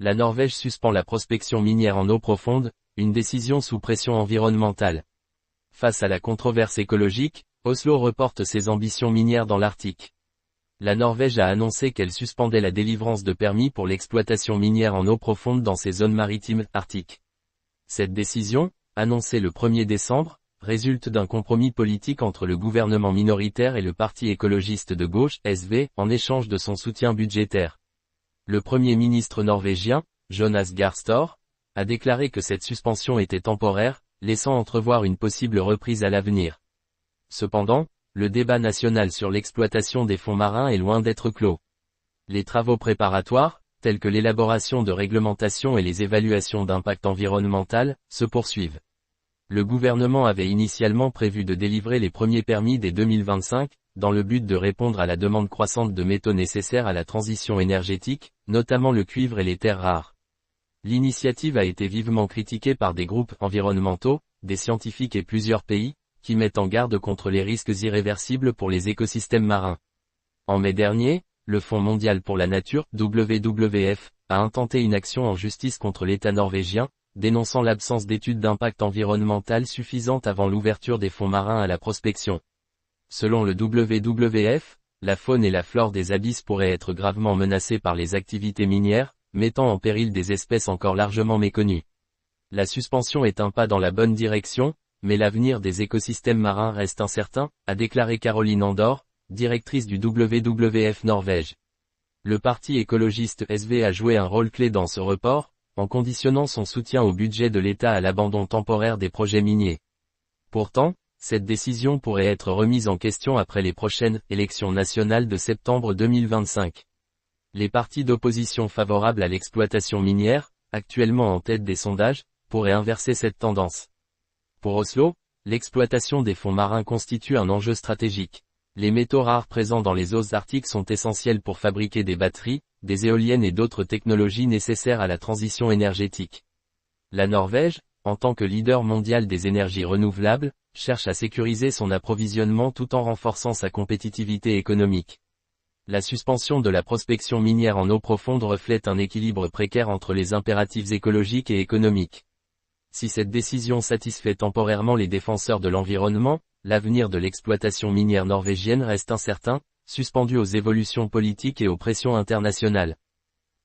La Norvège suspend la prospection minière en eau profonde, une décision sous pression environnementale. Face à la controverse écologique, Oslo reporte ses ambitions minières dans l'Arctique. La Norvège a annoncé qu'elle suspendait la délivrance de permis pour l'exploitation minière en eau profonde dans ses zones maritimes arctiques. Cette décision, annoncée le 1er décembre, résulte d'un compromis politique entre le gouvernement minoritaire et le parti écologiste de gauche, SV, en échange de son soutien budgétaire. Le Premier ministre norvégien, Jonas Gahr Støre, a déclaré que cette suspension était temporaire, laissant entrevoir une possible reprise à l'avenir. Cependant, le débat national sur l'exploitation des fonds marins est loin d'être clos. Les travaux préparatoires, tels que l'élaboration de réglementations et les évaluations d'impact environnemental, se poursuivent. Le gouvernement avait initialement prévu de délivrer les premiers permis dès 2025, dans le but de répondre à la demande croissante de métaux nécessaires à la transition énergétique, notamment le cuivre et les terres rares. L'initiative a été vivement critiquée par des groupes environnementaux, des scientifiques et plusieurs pays, qui mettent en garde contre les risques irréversibles pour les écosystèmes marins. En mai dernier, le Fonds mondial pour la nature, WWF, a intenté une action en justice contre l'État norvégien, dénonçant l'absence d'études d'impact environnemental suffisantes avant l'ouverture des fonds marins à la prospection. Selon le WWF, la faune et la flore des abysses pourraient être gravement menacées par les activités minières, mettant en péril des espèces encore largement méconnues. La suspension est un pas dans la bonne direction, mais l'avenir des écosystèmes marins reste incertain, a déclaré Caroline Andor, directrice du WWF Norvège. Le parti écologiste SV a joué un rôle clé dans ce report, en conditionnant son soutien au budget de l'État à l'abandon temporaire des projets miniers. Pourtant, cette décision pourrait être remise en question après les prochaines élections nationales de septembre 2025. Les partis d'opposition favorables à l'exploitation minière, actuellement en tête des sondages, pourraient inverser cette tendance. Pour Oslo, l'exploitation des fonds marins constitue un enjeu stratégique. Les métaux rares présents dans les eaux arctiques sont essentiels pour fabriquer des batteries, des éoliennes et d'autres technologies nécessaires à la transition énergétique. La Norvège, en tant que leader mondial des énergies renouvelables, cherche à sécuriser son approvisionnement tout en renforçant sa compétitivité économique. La suspension de la prospection minière en eau profonde reflète un équilibre précaire entre les impératifs écologiques et économiques. Si cette décision satisfait temporairement les défenseurs de l'environnement, l'avenir de l'exploitation minière norvégienne reste incertain, suspendu aux évolutions politiques et aux pressions internationales.